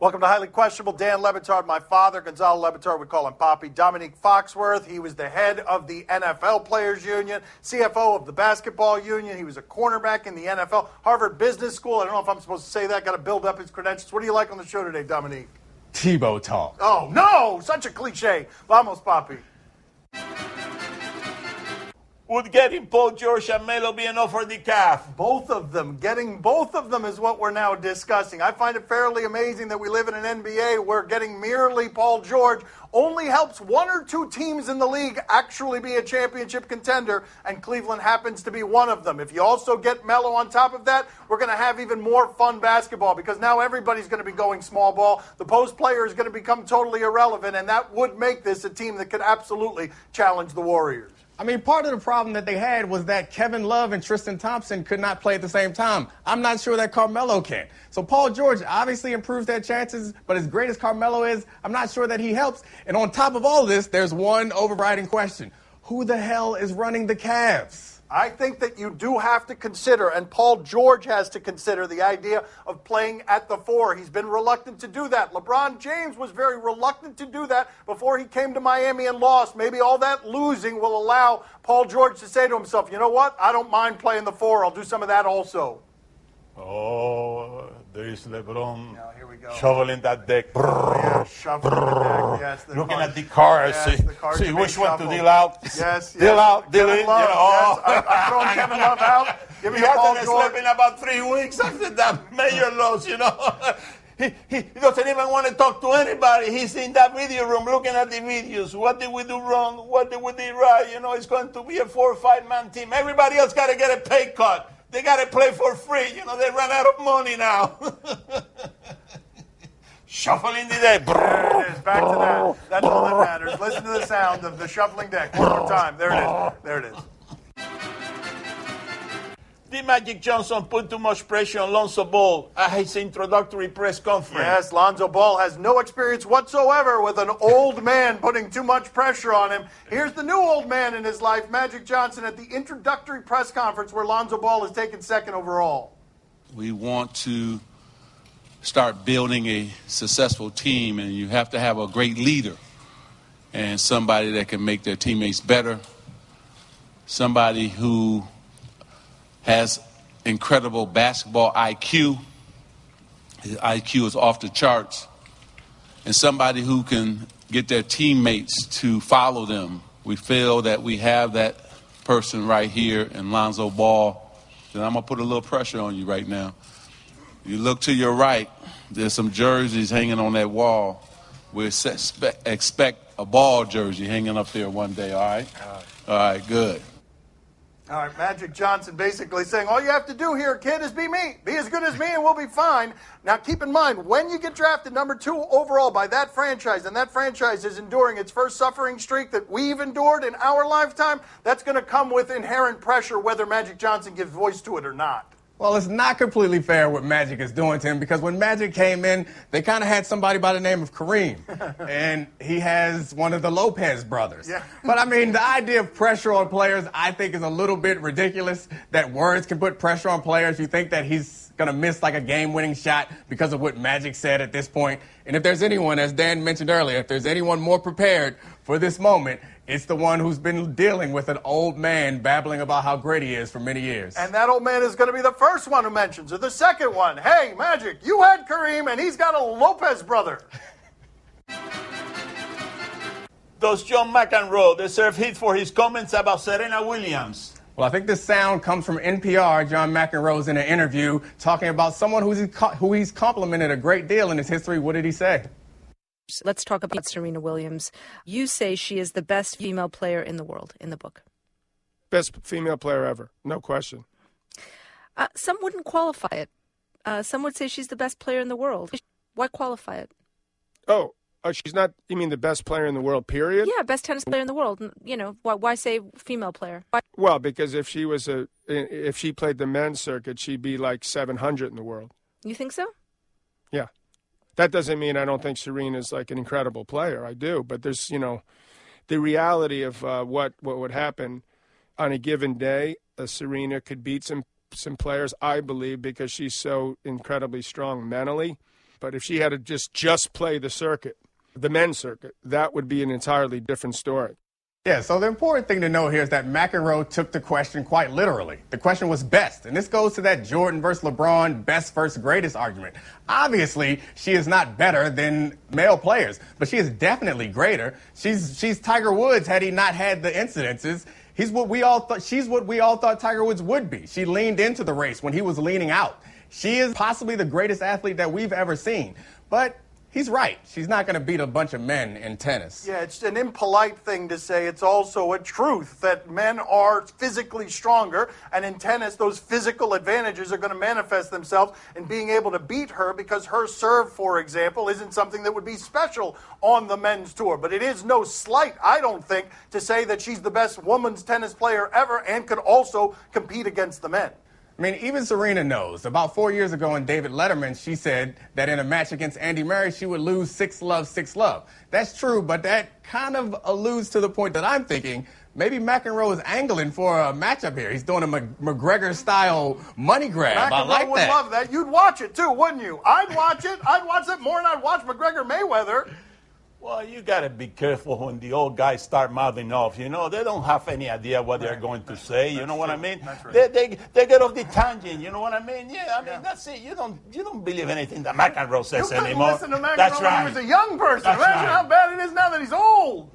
Welcome to Highly Questionable. Dan Lebitard, my father, Gonzalo Lebitard, we call him Papi. Domonique Foxworth, he was the head of the NFL Players Union, CFO of the Basketball Union. He was a cornerback in the NFL, Harvard Business School. I don't know if I'm supposed to say that. Got to build up his credentials. What do you like on the show today, Domonique? Tebow talk. Oh, no! Such a cliche. Vamos, Papi. Would getting Paul George and Melo be enough for the calf? Both of them. Getting both of them is what we're now discussing. I find it fairly amazing that we live in an NBA where getting merely Paul George only helps one or two teams in the league actually be a championship contender, and Cleveland happens to be one of them. If you also get Melo on top of that, we're going to have even more fun basketball because now everybody's going to be going small ball. The post player is going to become totally irrelevant, and that would make this a team that could absolutely challenge the Warriors. I mean, part of the problem that they had was that Kevin Love and Tristan Thompson could not play at the same time. I'm not sure that Carmelo can. So Paul George obviously improves their chances, but as great as Carmelo is, I'm not sure that he helps. And on top of all this, there's one overriding question. Who the hell is running the Cavs? I think that you do have to consider, and Paul George has to consider, the idea of playing at the 4. He's been reluctant to do that. LeBron James was very reluctant to do that before he came to Miami and lost. Maybe all that losing will allow Paul George to say to himself, you know what, I don't mind playing the 4. I'll do some of that also. Oh, there is LeBron go. shoveling that deck. Yeah, shuffling the deck. Yes, looking at the cards. Yes, see which one to deal out. Yes. Deal out, deal in. Yes, I'm throwing Kevin Love out. Give me He Paul hasn't George. slept in about 3 weeks after that major loss, He doesn't even want to talk to anybody. He's in that video room looking at the videos. What did we do wrong? What did we do right? It's going to be a 4 or 5 man team. Everybody else got to get a pay cut. They got to play for free. They ran out of money now. Shuffling the deck. There it is. Back to that. That's all that matters. Listen to the sound of the shuffling deck one more time. There it is. There it is. Did Magic Johnson put too much pressure on Lonzo Ball at his introductory press conference? Yes, Lonzo Ball has no experience whatsoever with an old man putting too much pressure on him. Here's the new old man in his life, Magic Johnson, at the introductory press conference where Lonzo Ball is taken second overall. We want to start building a successful team, and you have to have a great leader and somebody that can make their teammates better, somebody who has incredible basketball IQ. His IQ is off the charts. And somebody who can get their teammates to follow them. We feel that we have that person right here in Lonzo Ball. And I'm going to put a little pressure on you right now. You look to your right, there's some jerseys hanging on that wall. We expect a Ball jersey hanging up there one day, all right? All right, good. All right, Magic Johnson basically saying, all you have to do here, kid, is be me. Be as good as me and we'll be fine. Now, keep in mind, when you get drafted number 2 overall by that franchise, and that franchise is enduring its first suffering streak that we've endured in our lifetime, that's going to come with inherent pressure whether Magic Johnson gives voice to it or not. Well, it's not completely fair what Magic is doing to him because when Magic came in, they kind of had somebody by the name of Kareem. And he has one of the Lopez brothers. Yeah. But, I mean, the idea of pressure on players, I think, is a little bit ridiculous, that words can put pressure on players. You think that he's going to miss, like, a game-winning shot because of what Magic said at this point. And if there's anyone, as Dan mentioned earlier, if there's anyone more prepared for this moment, it's the one who's been dealing with an old man babbling about how great he is for many years. And that old man is going to be the first one who mentions, or the second one. Hey, Magic, you had Kareem, and he's got a Lopez brother. Does John McEnroe deserve heat for his comments about Serena Williams? Well, I think this sound comes from NPR. John McEnroe's in an interview talking about someone who he's complimented a great deal in his history. What did he say? Let's talk about Serena Williams. You say she is the best female player in the world in the book. Best female player ever, no question. Some wouldn't qualify it. Some would say she's the best player in the world. Why qualify it? Oh, she's not, you mean the best player in the world, period? Yeah, best tennis player in the world. Why say female player? Why? Well, because if she played the men's circuit, she'd be like 700 in the world. You think so? Yeah. That doesn't mean I don't think Serena's like an incredible player. I do. But there's, the reality of what would happen on a given day. Serena could beat some players, I believe, because she's so incredibly strong mentally. But if she had to just play the circuit, the men's circuit, that would be an entirely different story. Yeah, so the important thing to know here is that McEnroe took the question quite literally. The question was best, and this goes to that Jordan versus LeBron best versus greatest argument. Obviously, she is not better than male players, but she is definitely greater. She's Tiger Woods had he not had the incidences. She's what we all thought Tiger Woods would be. She leaned into the race when he was leaning out. She is possibly the greatest athlete that we've ever seen. But he's right. She's not going to beat a bunch of men in tennis. Yeah, it's an impolite thing to say. It's also a truth that men are physically stronger, and in tennis, those physical advantages are going to manifest themselves in being able to beat her because her serve, for example, isn't something that would be special on the men's tour. But it is no slight, I don't think, to say that she's the best women's tennis player ever and could also compete against the men. I mean, even Serena knows. About 4 years ago in David Letterman, she said that in a match against Andy Murray, she would lose 6-love, 6-love. That's true, but that kind of alludes to the point that I'm thinking. Maybe McEnroe is angling for a matchup here. He's doing a McGregor-style money grab. I like McEnroe would that. love that. You'd watch it, too, wouldn't you? I'd watch it. I'd watch it more than I'd watch McGregor-Mayweather. Well, you got to be careful when the old guys start mouthing off. You know, they don't have any idea what they're going to say. You know what I mean? That's right. They get off the tangent. You know what I mean? Yeah, I mean, that's it. You don't believe anything that McEnroe says You couldn't anymore. listen to McEnroe That's when right. he was a young person. That's Imagine right. how bad it is now that he's old.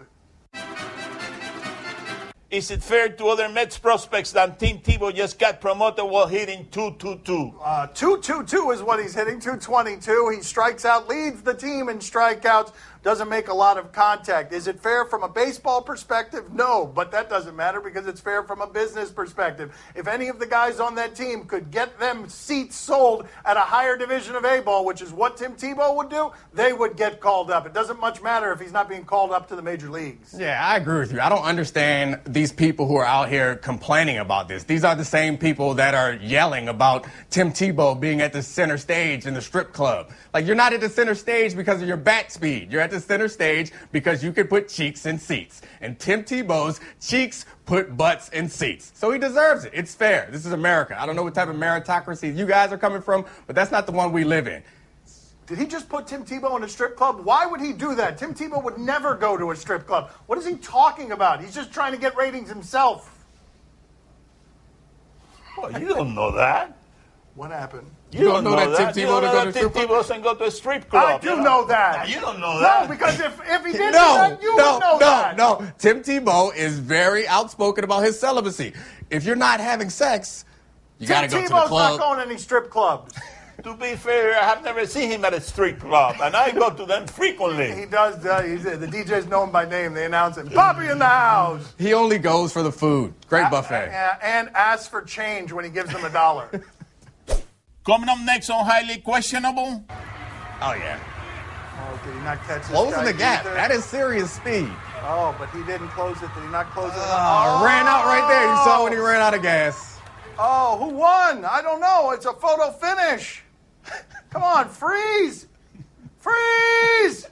Is it fair to other Mets prospects that Tim Tebow just got promoted while hitting 222? 222 is what he's hitting, 222. He strikes out, leads the team in strikeouts, doesn't make a lot of contact. Is it fair from a baseball perspective? No, but that doesn't matter because it's fair from a business perspective. If any of the guys on that team could get them seats sold at a higher division of A-ball, which is what Tim Tebow would do, they would get called up. It doesn't much matter if he's not being called up to the major leagues. Yeah, I agree with you. I don't understand these people who are out here complaining about this. These are the same people that are yelling about Tim Tebow being at the center stage in the strip club. Like, you're not at the center stage because of your bat speed. You're at the center stage because you can put cheeks in seats. And Tim Tebow's cheeks put butts in seats. So he deserves it. It's fair. This is America. I don't know what type of meritocracy you guys are coming from, but that's not the one we live in. Did he just put Tim Tebow in a strip club? Why would he do that? Tim Tebow would never go to a strip club. What is he talking about? He's just trying to get ratings himself. Oh, you don't know that. What happened? You don't know that Tim Tebow Tim to go to a strip Tebow club? doesn't go to a strip club. I do know that. Now, you don't know that. No, because if he did that, you would know that. No. Tim Tebow is very outspoken about his celibacy. If you're not having sex, you got to go to the Tebow's club. not going to any strip clubs. To be fair, I have never seen him at a strip club, and I go to them frequently. He does. The DJs know him by name. They announce him. Papi in the house. He only goes for the food. Great buffet. Yeah, and asks for change when he gives them $1. Coming up next on Highly Questionable. Oh, yeah. Oh, did he not catch this Closing guy the gap. either? That is serious speed. Oh, but he didn't close it. Did he not close it? Ran out right there. You saw when he ran out of gas. Oh, who won? I don't know. It's a photo finish. Come on, freeze! Freeze!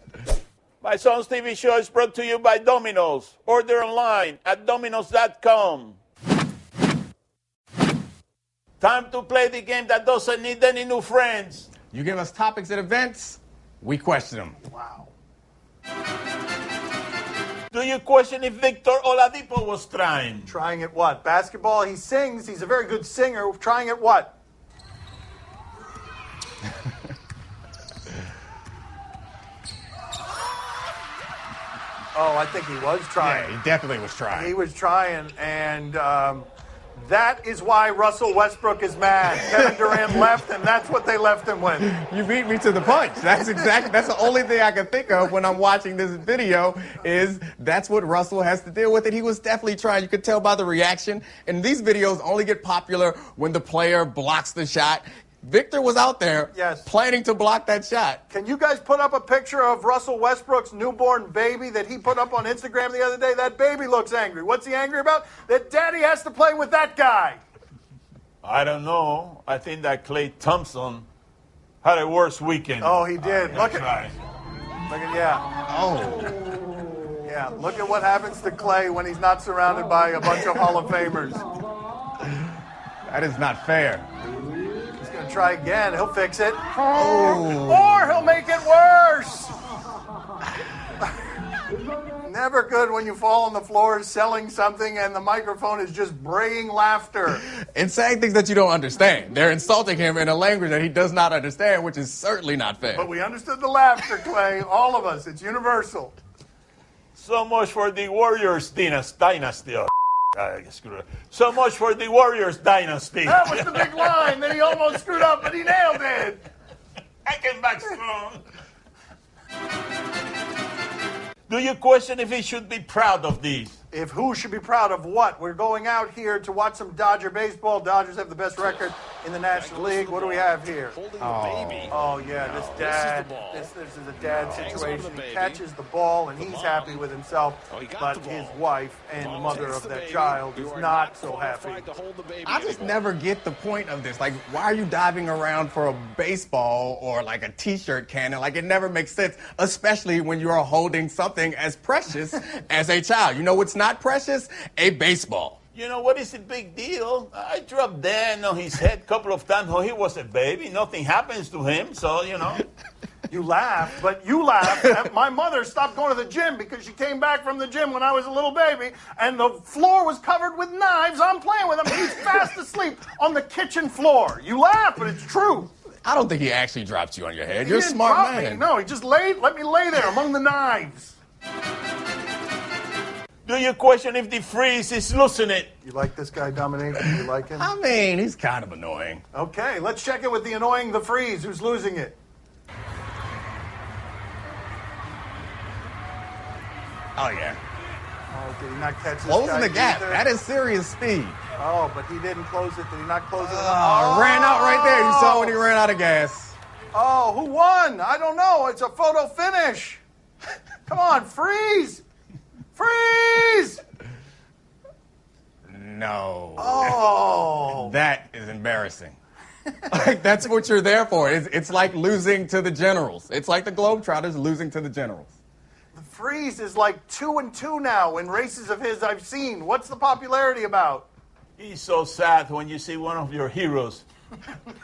My Son's TV show is brought to you by Domino's. Order online at Domino's.com. Time to play the game that doesn't need any new friends. You give us topics at events, we question them. Wow. Do you question if Victor Oladipo was trying? Trying at what? Basketball? He sings. He's a very good singer. Trying at what? Oh, I think he was trying. Yeah, he definitely was trying. He was trying, and that is why Russell Westbrook is mad. Kevin Durant left, and that's what they left him with. You beat me to the punch. That's the only thing I can think of when I'm watching this video is that's what Russell has to deal with. And he was definitely trying. You could tell by the reaction. And these videos only get popular when the player blocks the shot. Victor was out there planning to block that shot. Can you guys put up a picture of Russell Westbrook's newborn baby that he put up on Instagram the other day? That baby looks angry. What's he angry about? That daddy has to play with that guy. I don't know. I think that Klay Thompson had a worse weekend. Oh, he did. Look at Oh. Yeah, look at what happens to Klay when he's not surrounded by a bunch of Hall of Famers. That is not fair. going to try again. He'll fix it. Or he'll make it worse. Never good when you fall on the floor selling something and the microphone is just braying laughter. And saying things that you don't understand. They're insulting him in a language that he does not understand, which is certainly not fair. But we understood the laughter, Clay. All of us. It's universal. So much for the Warriors dynasty. I screwed up. So much for the Warriors dynasty. That was the big line. Then he almost screwed up, but he nailed it. I came back strong. Do you question if he should be proud of these? If who should be proud of what? We're going out here to watch some Dodger baseball. Dodgers have the best record in the National League. What do we have here? Oh, yeah, this dad. This is a dad situation. He catches the ball, and he's happy with himself, but his wife and the mother of that child is not so happy. I just never get the point of this. Like, why are you diving around for a baseball or like a T-shirt cannon? Like, it never makes sense, especially when you are holding something as precious as a child. You know what's not precious? A baseball. You know, what is the big deal? I dropped Dan on his head a couple of times when he was a baby. Nothing happens to him, so, you know. You laugh, but you laugh. My mother stopped going to the gym because she came back from the gym when I was a little baby, and the floor was covered with knives. I'm playing with him. He's fast asleep on the kitchen floor. You laugh, but it's true. I don't think he actually dropped you on your head. You're a smart man. No, he just let me lay there among the knives. Do you question if the freeze is losing it? You like this guy, Dominique? You like him? I mean, he's kind of annoying. Okay, let's check it with the annoying The Freeze, who's losing it. Oh, yeah. Oh, did he not catch this Closing guy the gap. either? That is serious speed. Oh, but he didn't close it. Did he not close it? Ran out right there. You saw when he ran out of gas. Oh, who won? I don't know. It's a photo finish. Come on, freeze! Freeze! No. Oh. That is embarrassing. Like, that's what you're there for. It's like losing to the Generals. It's like the Globetrotters losing to the Generals. The Freeze is like 2-2 now in races of his I've seen. What's the popularity about? He's so sad when you see one of your heroes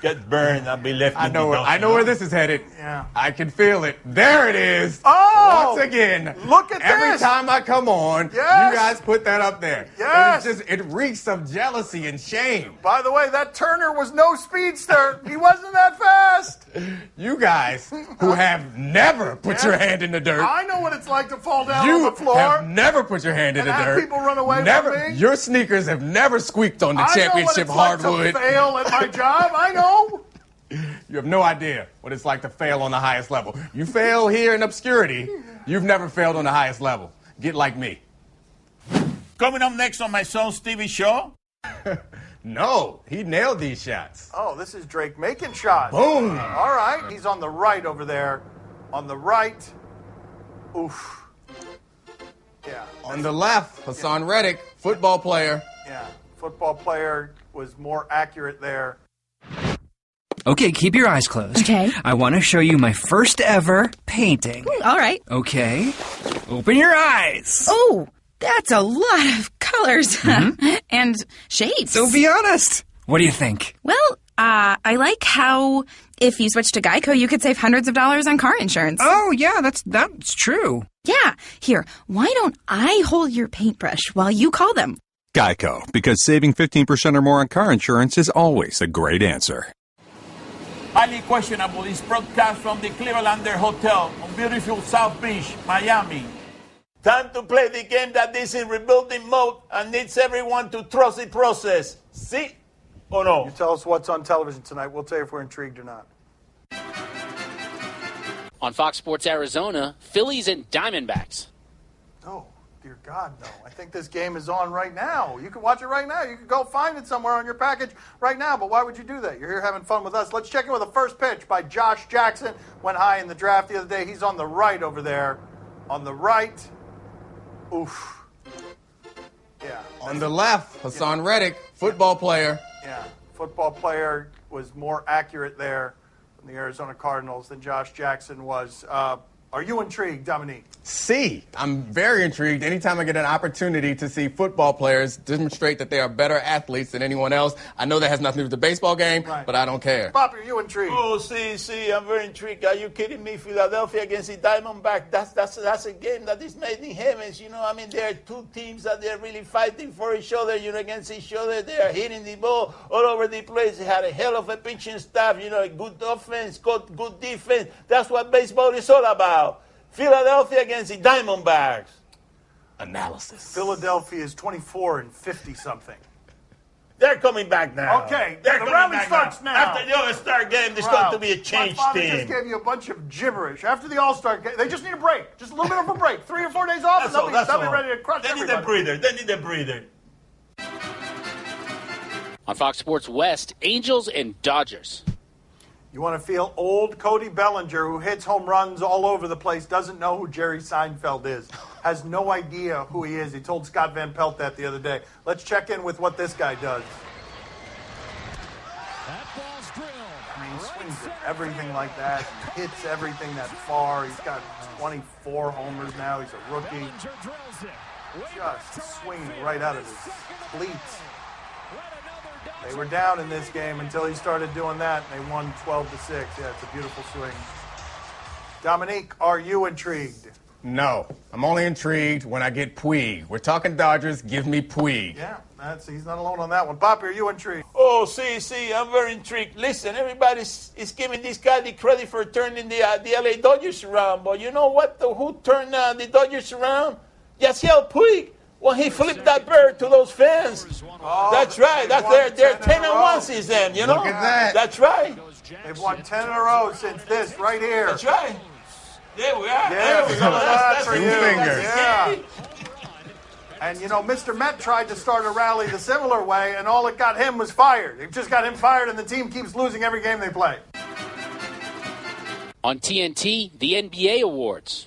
get burned and be left. I know where this is headed. Yeah. I can feel it. There it is. Oh! Once again. Look at every this. time I come on, Yes. you guys put that up there. Yes. It reeks of jealousy and shame. By the way, that Turner was no speedster. He wasn't that fast. You guys who have never put your hand in the dirt. I know what it's like to fall down You on the floor. have never put your hand in the and have dirt. people run away never, from me. Your sneakers have never squeaked on the championship hardwood. I know what it's like to fail at my job. I know. You have no idea what it's like to fail on the highest level. You fail here in obscurity. You've never failed on the highest level. Get like me. Coming up next on my son's TV show. No, he nailed these shots. Oh, this is Drake making shots. Boom. All right, he's on the right over there. On the right. Oof. Yeah. On the left, Hassan Reddick, football player. Yeah. Football player was more accurate there. Okay, keep your eyes closed. Okay. I want to show you my first ever painting. All right. Okay. Open your eyes. Oh, that's a lot of colors and shades. So be honest. What do you think? Well, I like how if you switch to Geico, you could save hundreds of dollars on car insurance. Oh, yeah, that's true. Yeah. Here, why don't I hold your paintbrush while you call them? Geico, because saving 15% or more on car insurance is always a great answer. Highly questionable is broadcast from the Clevelander Hotel on beautiful South Beach, Miami. Time to play the game that is in rebuilding mode and needs everyone to trust the process. See or no? You tell us what's on television tonight. We'll tell you if we're intrigued or not. On Fox Sports Arizona, Phillies and Diamondbacks. Oh, dear God, no. I think this game is on right now. You can watch it right now. You can go find it somewhere on your package right now, but why would you do that? You're here having fun with us. Let's check in with the first pitch by Josh Jackson. Went high in the draft the other day. He's on the right over there. On the right. Oof. Yeah. On the left, Hassan Reddick, football player. Yeah. Football player was more accurate there from the Arizona Cardinals than Josh Jackson was. Are you intrigued, Dominique? C. I'm very intrigued anytime I get an opportunity to see football players demonstrate that they are better athletes than anyone else. I know that has nothing to do with the baseball game, but I don't care. Papi, are you intrigued? Oh, see, I'm very intrigued. Are you kidding me? Philadelphia against the Diamondbacks. That's a game that is made in heavens. You know, I mean, there are two teams that they're really fighting for each other, you know, against each other. They are hitting the ball all over the place. They had a hell of a pitching staff, you know, a good offense, good defense. That's what baseball is all about. Philadelphia against the Diamondbacks. Analysis. Philadelphia is 24 and 50-something. They're coming back now. Okay, the rally starts now. After the All-Star game, there's going to be a change My father team. just gave you a bunch of gibberish. After the All-Star game, they just need a break. Just a little bit of a break. 3 or 4 days off, and they'll be ready to crush everybody. They need a breather. On Fox Sports West, Angels and Dodgers. You want to feel old? Cody Bellinger, who hits home runs all over the place, doesn't know who Jerry Seinfeld is, has no idea who he is. He told Scott Van Pelt that the other day. Let's check in with what this guy does. That ball's drilled. I mean, he swings at everything like that. He hits everything that far. He's got 24 homers now. He's a rookie. Just swinging right out of his cleats. They were down in this game until he started doing that, and they won 12-6. Yeah, it's a beautiful swing. Dominique, are you intrigued? No. I'm only intrigued when I get Puig. We're talking Dodgers. Give me Puig. Yeah, he's not alone on that one. Papi, are you intrigued? Oh, see, I'm very intrigued. Listen, everybody is giving this guy the credit for turning the LA Dodgers around. But you know what? Who turned the Dodgers around? Yasiel Puig. When he flipped that bird to those fans. Oh, that's right. They're 10-1 since then, you know? Look at that. That's right. They've won 10 in a row since this right here. That's right. There we are. Yeah, some of that for you. Fingers. Yeah. And, you know, Mr. Met tried to start a rally the similar way, and all it got him was fired. It just got him fired, and the team keeps losing every game they play. On TNT, the NBA awards.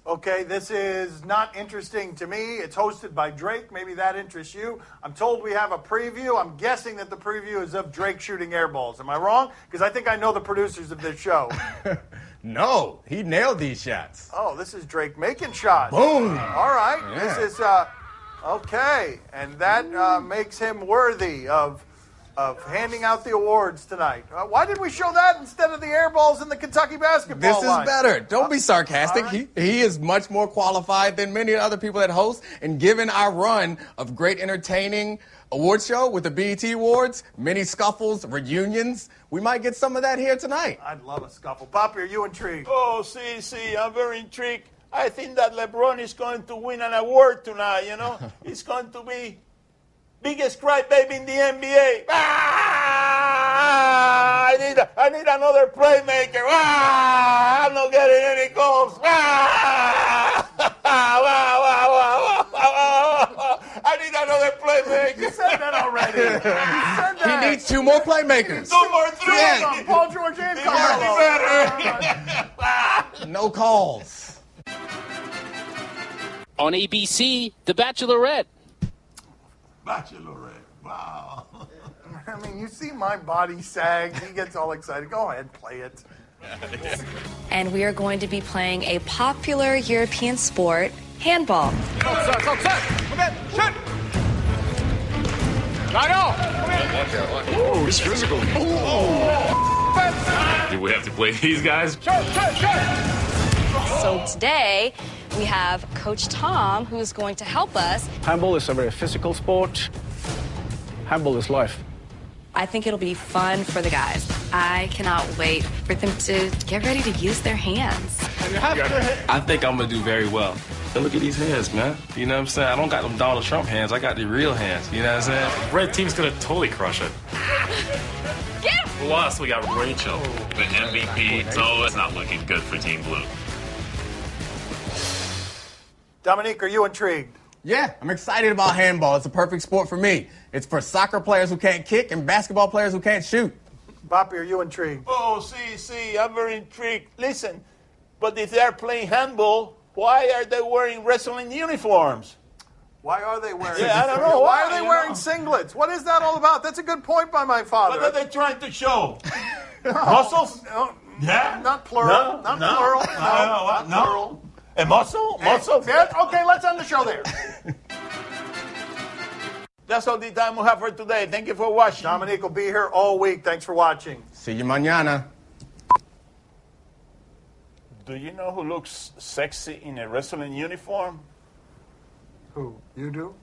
Okay, this is not interesting to me. It's hosted by Drake. Maybe that interests you. I'm told we have a preview. I'm guessing that the preview is of Drake shooting air balls. Am I wrong? Because I think I know the producers of this show. No, he nailed these shots. Oh, this is Drake making shots. Boom. All right. Yeah. This is, okay. And that makes him worthy of handing out the awards tonight. Why did we show that instead of the air balls in the Kentucky basketball This is line? better. Don't be sarcastic. Right. He is much more qualified than many other people that host. And given our run of great entertaining award show with the BET Awards, many scuffles, reunions, we might get some of that here tonight. I'd love a scuffle. Papi, are you intrigued? Oh, see, I'm very intrigued. I think that LeBron is going to win an award tonight, you know? It's going to be biggest crybaby in the NBA. I need another playmaker. I'm not getting any goals. I need another playmaker. You said that already. You said that. He needs 2 more playmakers. 2 more threes. Yeah. Paul George and Carmelo. No calls. On ABC, The Bachelorette. Bachelorette. Wow. I mean, you see my body sag. He gets all excited. Go ahead, play it. And we are going to be playing a popular European sport, handball. Oh, he's physical. Do we have to play these guys? So today, we have Coach Tom, who's going to help us. Handball is a very physical sport. Handball is life. I think it'll be fun for the guys. I cannot wait for them to get ready to use their hands. I think I'm going to do very well. Look at these hands, man. You know what I'm saying? I don't got them Donald Trump hands. I got the real hands. You know what I'm saying? Red team's going to totally crush it. Plus, we got Rachel, the MVP, so it's not looking good for Team Blue. Dominique, are you intrigued? Yeah, I'm excited about handball. It's a perfect sport for me. It's for soccer players who can't kick and basketball players who can't shoot. Papi, are you intrigued? Oh, see, I'm very intrigued. Listen, but if they're playing handball, why are they wearing wrestling uniforms? Why are they wearing I don't know. Why are they wearing singlets? What is that all about? That's a good point by my father. What are they trying to show? Muscles? Yeah? Not plural. Not plural. No. Plural. A muscle? Muscle? Yeah, okay, let's end the show there. That's all the time we have for today. Thank you for watching. Domonique will be here all week. Thanks for watching. See you mañana. Do you know who looks sexy in a wrestling uniform? Who? You do?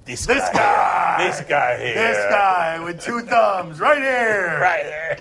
This guy. This guy here. This guy with two thumbs right here. Right there.